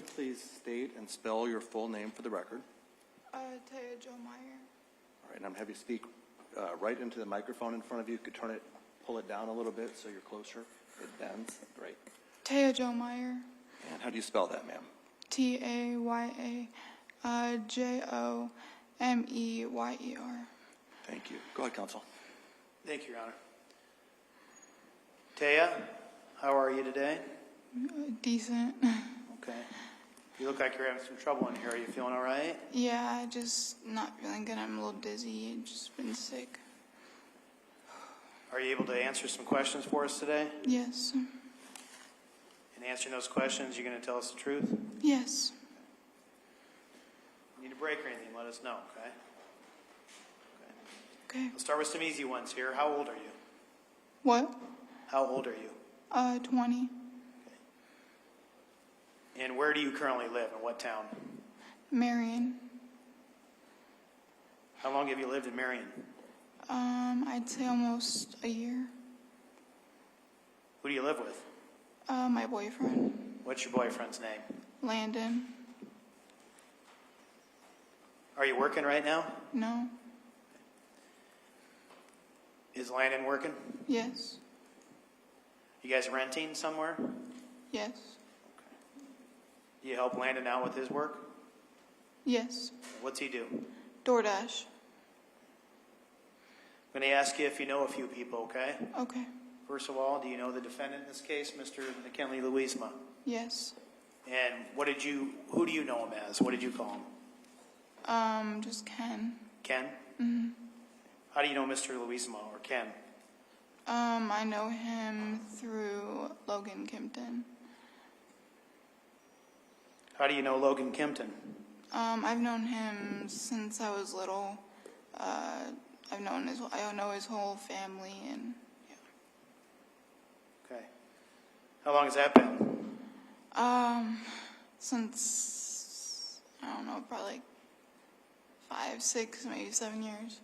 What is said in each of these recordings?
would please state and spell your full name for the record? Taya Ijomeyer. All right, and I'm going to have you speak right into the microphone in front of you. You could pull it down a little bit so you're closer. It bends. Great. Taya Ijomeyer. And how do you spell that, ma'am? Taya Thank you. Go ahead, counsel. Thank you, Your Honor. Taya, how are you today? Decent. Okay. You look like you're having some trouble in here. Are you feeling all right? Yeah, just not feeling good. I'm a little dizzy and just been sick. Are you able to answer some questions for us today? Yes. And answering those questions, you're going to tell us the truth? Yes. Need a break or anything, let us know, okay? Okay. Let's start with some easy ones here. How old are you? What? How old are you? 20. And where do you currently live? In what town? Marion. How long have you lived in Marion? I'd say almost a year. Who do you live with? My boyfriend. What's your boyfriend's name? Landon. Are you working right now? No. Is Landon working? Yes. You guys renting somewhere? Yes. Do you help Landon out with his work? Yes. What's he do? DoorDash. I'm going to ask you if you know a few people, okay? Okay. First of all, do you know the defendant in this case, Mr. McKinley Louisma? Yes. And who do you know him as? What did you call him? Just Ken. Ken? Mm-hmm. How do you know Mr. Louisma or Ken? I know him through Logan Kimpton. How do you know Logan Kimpton? I've known him since I was little. I know his whole family, and yeah. Okay. How long has that been? Since, I don't know, probably like 5, 6, maybe 7 years.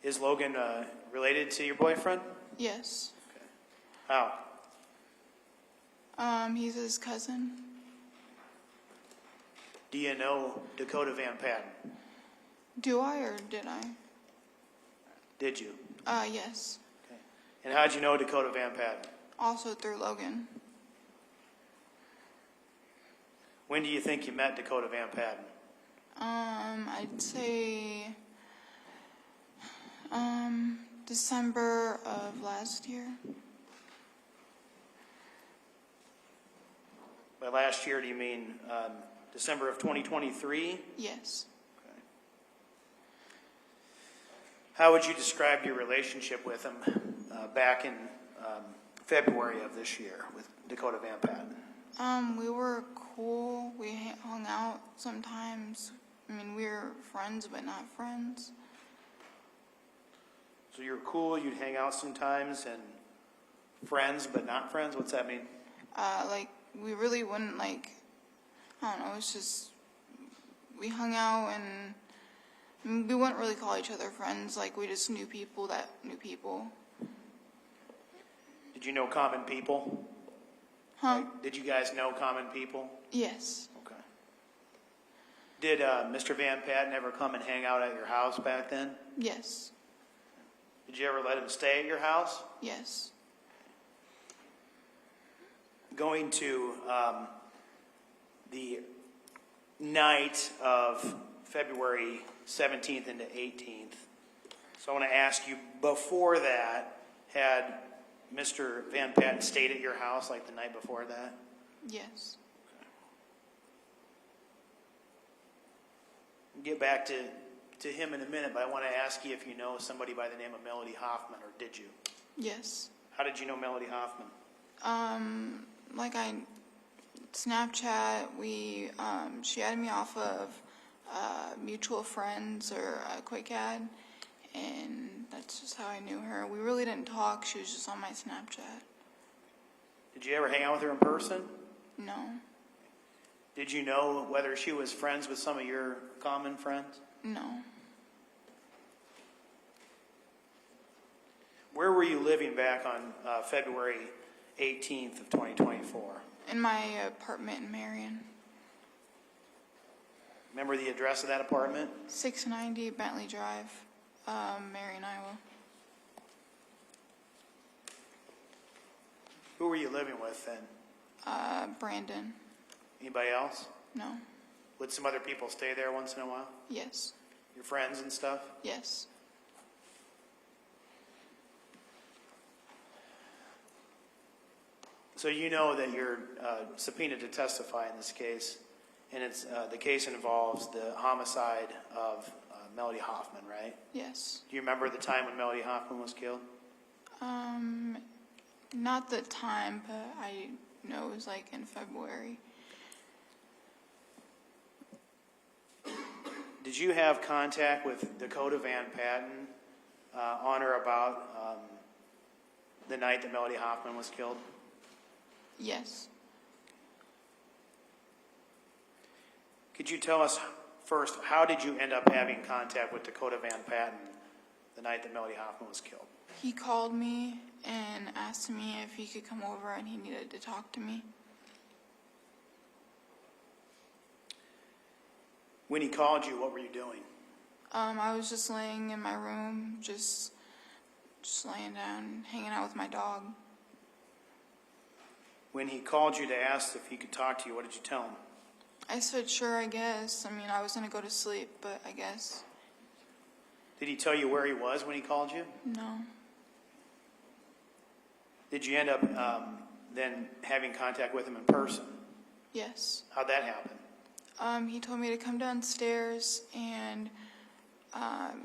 Is Logan related to your boyfriend? Yes. Okay. How? He's his cousin. Do you know Dakota Van Patten? Do I or did I? Did you? Yes. Okay. And how did you know Dakota Van Patten? Also through Logan. When do you think you met Dakota Van Patten? I'd say December of last year. By last year, do you mean December of 2023? Yes. Okay. How would you describe your relationship with him back in February of this year with Dakota Van Patten? We were cool. We hung out sometimes. I mean, we were friends, but not friends. So you were cool, you'd hang out sometimes, and friends, but not friends? What's that mean? We really wouldn't, I don't know, it's just, we hung out, and we wouldn't really call each other friends. We just knew people that knew people. Did you know common people? Huh? Did you guys know common people? Yes. Okay. Did Mr. Van Patten ever come and hang out at your house back then? Yes. Did you ever let him stay at your house? Yes. Going to the night of February 17th into 18th. So I want to ask you, before that, had Mr. Van Patten stayed at your house like the night before that? Yes. We'll get back to him in a minute, but I want to ask you if you know somebody by the name of Melody Hoffman, or did you? Yes. How did you know Melody Hoffman? Snapchat, she added me off of mutual friends or a quick ad, and that's just how I knew her. We really didn't talk. She was just on my Snapchat. Did you ever hang out with her in person? No. Did you know whether she was friends with some of your common friends? No. Where were you living back on February 18th of 2024? In my apartment in Marion. Remember the address of that apartment? 690 Bentley Drive, Marion, Iowa. Who were you living with then? Brandon. Anybody else? No. Would some other people stay there once in a while? Yes. Your friends and stuff? Yes. So you know that you're subpoenaed to testify in this case, and it's the case involves the homicide of Melody Hoffman, right? Yes. Do you remember the time when Melody Hoffman was killed? Not the time, but I know it was like in February. Did you have contact with Dakota Van Patten on or about the night that Melody Hoffman was killed? Yes. Could you tell us first, how did you end up having contact with Dakota Van Patten the night that Melody Hoffman was killed? He called me and asked me if he could come over and he needed to talk to me. When he called you, what were you doing? I was just laying in my room, just laying down, hanging out with my dog. When he called you to ask if he could talk to you, what did you tell him? I said, sure, I guess. I mean, I was going to go to sleep, but I guess. Did he tell you where he was when he called you? No. Did you end up then having contact with him in person? Yes. How'd that happen? He told me to come downstairs, and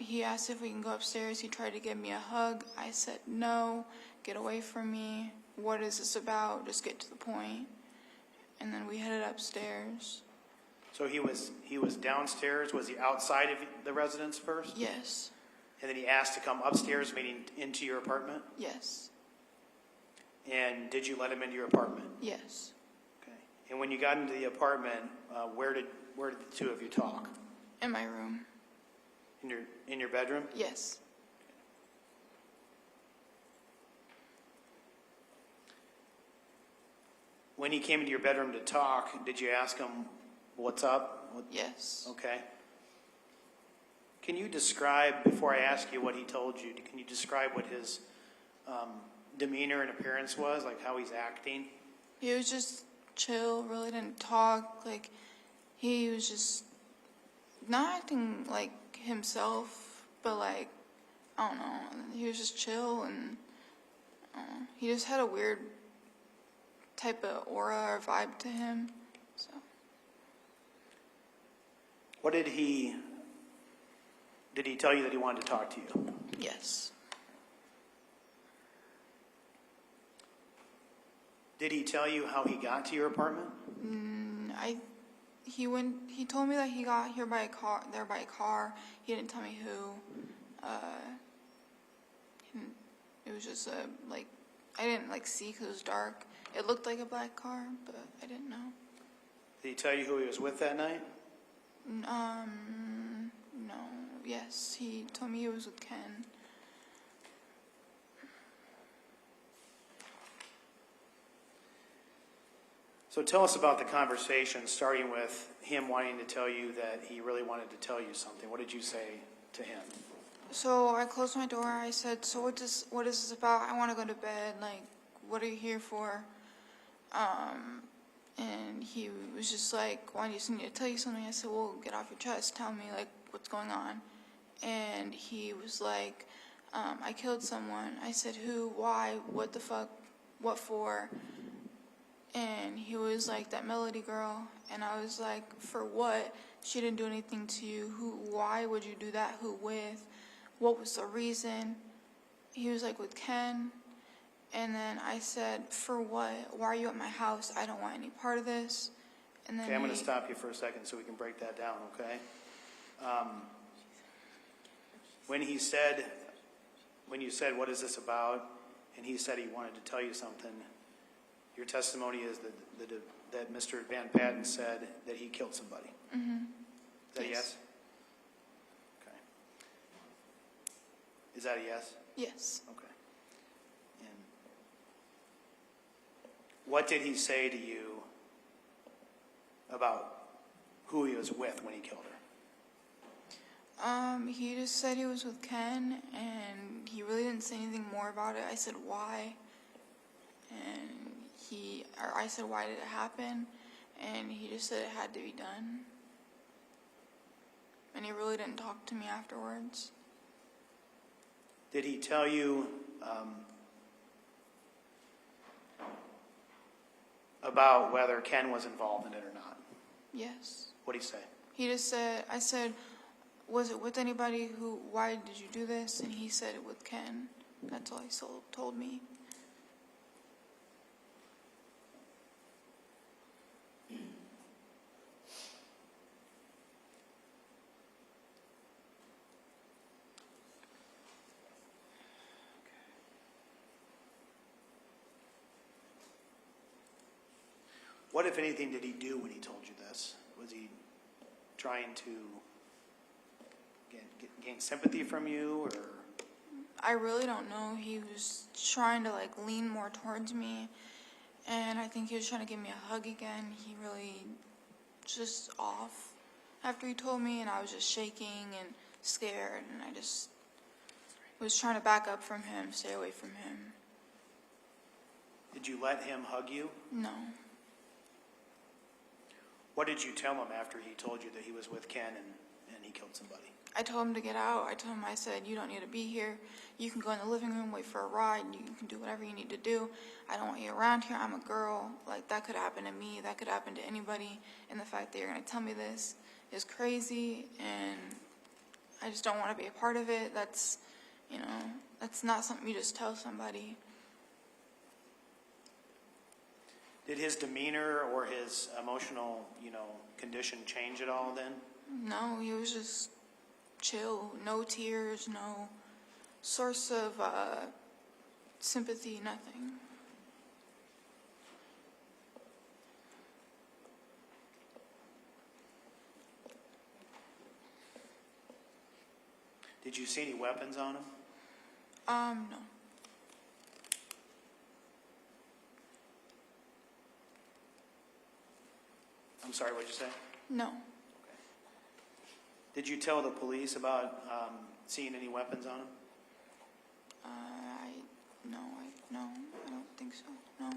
he asked if we can go upstairs. He tried to give me a hug. I said, no, get away from me. What is this about? Just get to the point. And then we headed upstairs. So he was downstairs. Was he outside of the residence first? Yes. And then he asked to come upstairs, meaning into your apartment? Yes. And did you let him into your apartment? Yes. Okay. And when you got into the apartment, where did the two of you talk? In my room. In your bedroom? Yes. When he came into your bedroom to talk, did you ask him what's up? Yes. Okay. Can you describe, before I ask you what he told you, can you describe what his demeanor and appearance was, like how he's acting? He was just chill, really didn't talk. Like, he was just not acting like himself, but like, I don't know. He was just chill, and he just had a weird type of aura or vibe to him. So. What did he tell you that he wanted to talk to you? Yes. Did he tell you how he got to your apartment? He told me that he got here by a car. He didn't tell me who. It was just like, I didn't like see because it was dark. It looked like a black car, but I didn't know. Did he tell you who he was with that night? No. Yes, he told me he was with Ken. So tell us about the conversation, starting with him wanting to tell you that he really wanted to tell you something. What did you say to him? So I closed my door. I said, so what is this about? I want to go to bed. Like, what are you here for? And he was just like, well, I just need to tell you something. I said, well, get off your chest. Tell me, like, what's going on. And he was like, I killed someone. I said, who, why, what the fuck, what for? And he was like, that Melody girl. And I was like, for what? She didn't do anything to you. Who, why would you do that? Who with? What was the reason? He was like, with Ken. And then I said, for what? Why are you at my house? I don't want any part of this. And then Okay, I'm going to stop you for a second so we can break that down, okay? When you said, what is this about? And he said he wanted to tell you something, your testimony is that Mr. Van Patten said that he killed somebody. Mm-hmm. Is that a yes? Okay. Is that a yes? Yes. Okay. And what did he say to you about who he was with when he killed her? He just said he was with Ken, and he really didn't say anything more about it. I said, why? And I said, why did it happen? And he just said it had to be done. And he really didn't talk to me afterwards. Did he tell you about whether Ken was involved in it or not? Yes. What did he say? He just said, I said, was it with anybody why did you do this? And he said it with Ken. That's all he told me. What, if anything, did he do when he told you this? Was he trying to gain sympathy from you, or? I really don't know. He was trying to lean more towards me, and I think he was trying to give me a hug again. He really just off after he told me, and I was just shaking and scared, and I just was trying to back up from him, stay away from him. Did you let him hug you? No. What did you tell him after he told you that he was with Ken and he killed somebody? I told him to get out. I said, you don't need to be here. You can go in the living room, wait for a ride. You can do whatever you need to do. I don't want you around here. I'm a girl. That could happen to me. That could happen to anybody. And the fact that you're going to tell me this is crazy. And I just don't want to be a part of it. That's not something you just tell somebody. Did his demeanor or his emotional, condition change at all then? No, he was just chill. No tears, no source of sympathy, nothing. Did you see any weapons on him? No. I'm sorry, what did you say? No. Did you tell the police about seeing any weapons on him? No, I don't think so. No.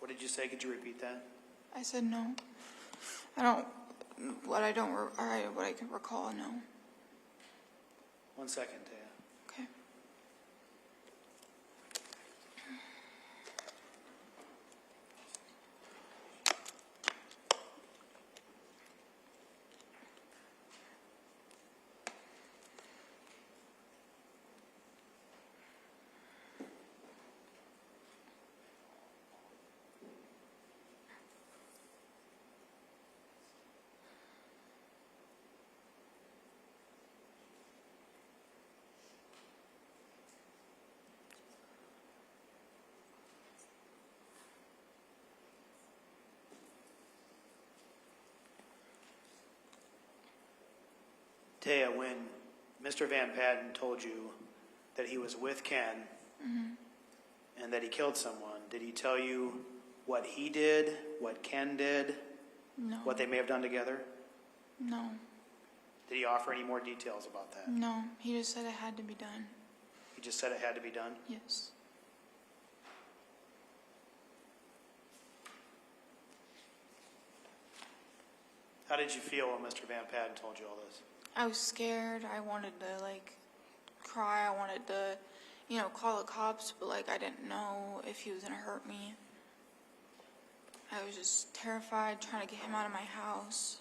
What did you say? Could you repeat that? I said no. What I can recall, no. 1 second, Taya. Okay. Taya, when Mr. Van Patten told you that he was with Ken and that he killed someone, did he tell you what he did, what Ken did, No. what they may have done together? No. Did he offer any more details about that? No. He just said it had to be done. He just said it had to be done? Yes. How did you feel when Mr. Van Patten told you all this? I was scared. I wanted to cry. I wanted to, call the cops, but I didn't know if he was gonna hurt me. I was just terrified, trying to get him out of my house.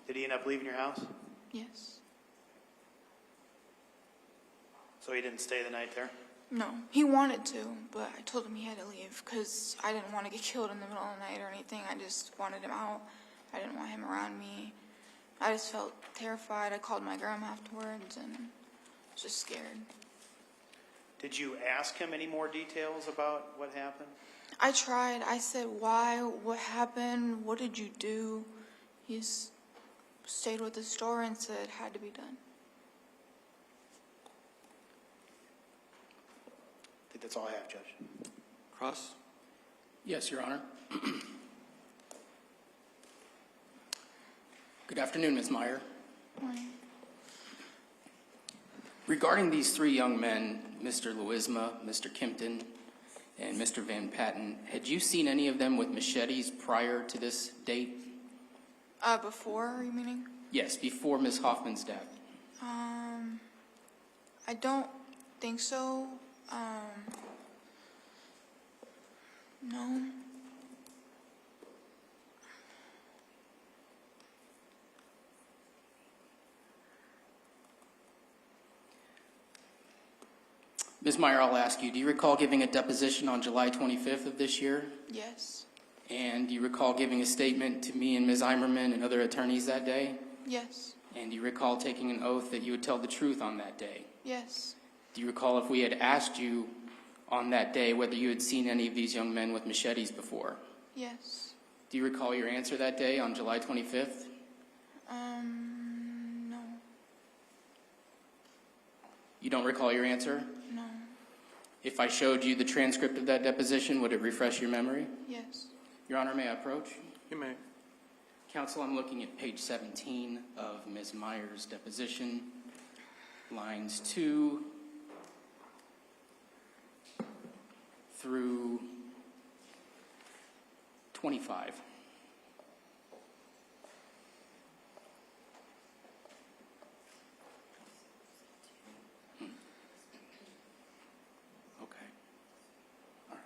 Did he end up leaving your house? Yes. So he didn't stay the night there? No, he wanted to, but I told him he had to leave because I didn't want to get killed in the middle of the night or anything. I just wanted him out. I didn't want him around me. I just felt terrified. I called my grandma afterwards and was just scared. Did you ask him any more details about what happened? I tried. I said, why? What happened? What did you do? He just stayed with the story and said it had to be done. I think that's all I have, Judge. Cross? Yes, Your Honor. Good afternoon, Ms. Meyer. Morning. Regarding these three young men, Mr. Louisma, Mr. Kimpton, and Mr. Van Patten, had you seen any of them with machetes prior to this date? Before, you meaning? Yes, before Ms. Hoffman's death. I don't think so. No. Ms. Meyer, I'll ask you, do you recall giving a deposition on July 25th of this year? Yes. And do you recall giving a statement to me and Ms. Eimerman and other attorneys that day? Yes. And do you recall taking an oath that you would tell the truth on that day? Yes. Do you recall if we had asked you on that day whether you had seen any of these young men with machetes before? Yes. Do you recall your answer that day on July 25th? No. You don't recall your answer? No. If I showed you the transcript of that deposition, would it refresh your memory? Yes. Your Honor, may I approach? You may. Counsel, I'm looking at page 17 of Ms. Meyer's deposition, lines 2 through 25. Okay. All right.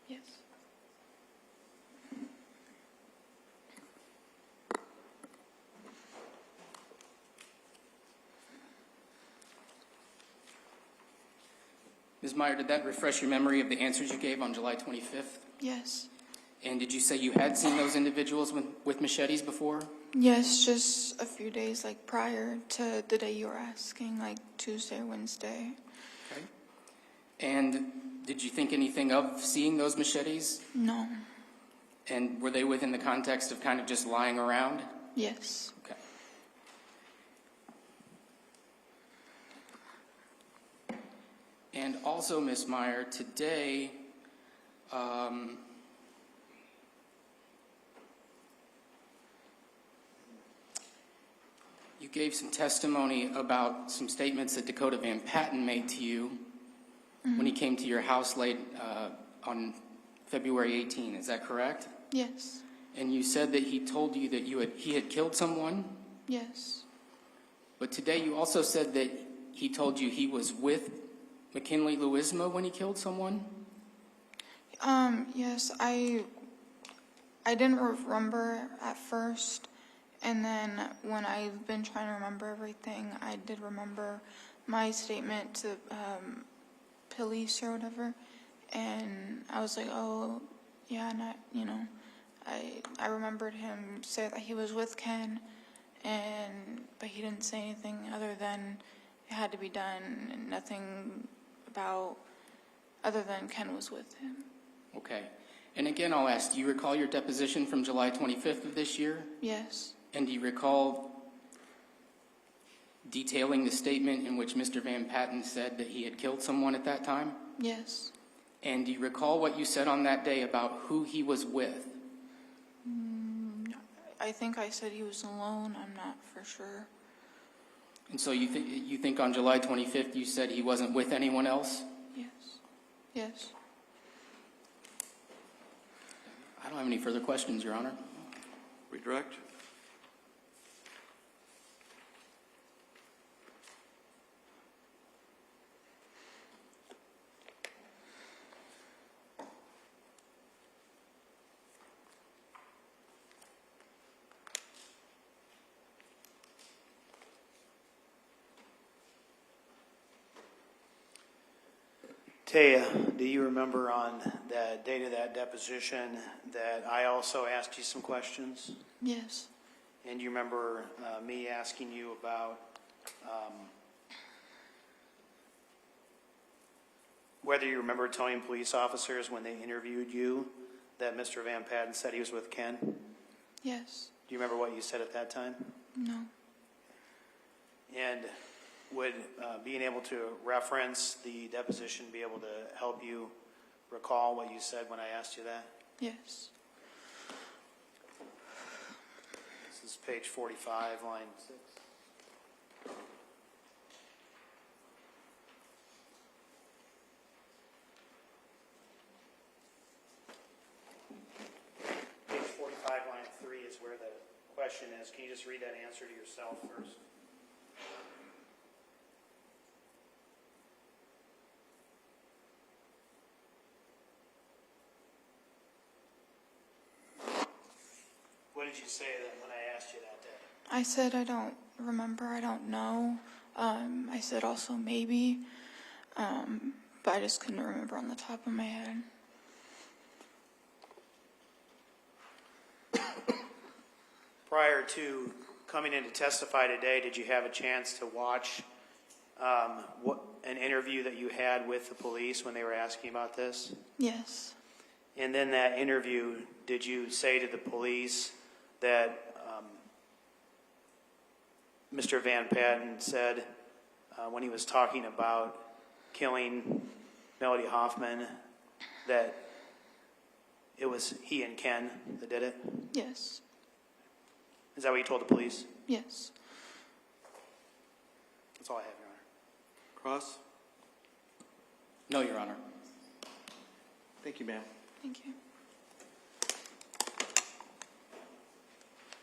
Yes. Ms. Meyer, did that refresh your memory of the answers you gave on July 25th? Yes. And did you say you had seen those individuals with machetes before? Yes, just a few days like prior to the day you were asking, like Tuesday, Wednesday. Okay. And did you think anything of seeing those machetes? No. And were they within the context of kind of just lying around? Yes. Okay. And also, Ms. Meyer, today, you gave some testimony about some statements that Dakota Van Patten made to you when he came to your house late on February 18. Is that correct? Yes. And you said that he told you that he had killed someone, Yes. but today you also said that he told you he was with McKinley Louisma when he killed someone? Yes, I didn't remember at first, and then when I've been trying to remember everything, I did remember my statement to police or whatever, and I was like, oh, yeah, not, you know, I remembered him say that he was with Ken, but he didn't say anything other than it had to be done, and nothing about other than Ken was with him. Okay. And again, I'll ask, do you recall your deposition from July 25th of this year? Yes. And do you recall detailing the statement in which Mr. Van Patten said that he had killed someone at that time? Yes. And do you recall what you said on that day about who he was with? I think I said he was alone. I'm not for sure. And so you think on July 25th you said he wasn't with anyone else? Yes. Yes. I don't have any further questions, Your Honor. Redirect? Taya, do you remember on the date of that deposition that I also asked you some questions? Yes. And you remember me asking you about whether you remember telling police officers when they interviewed you that Mr. Van Patten said he was with Ken? Do Yes. you remember what you said at that time? No. And would being able to reference the deposition be able to help you recall what you said when I asked you that? Yes. This is page 45, line 6. Page 45, line 3 is where the question is. Can you just read that answer to yourself first? What did you say then when I asked you that day? I said I don't remember. I don't know. I said also maybe, but I just couldn't remember on the top of my head. Prior to coming in to testify today, did you have a chance to watch an interview that you had with the police when they were asking about this? Yes. And then that interview, did you say to the police that Mr. Van Patten said when he was talking about killing Melody Hoffman that it was he and Ken that did it? Yes. Is that what you told the police? Yes. That's all I have, Your Honor. Cross? No, Your Honor. Thank you, ma'am. Thank you.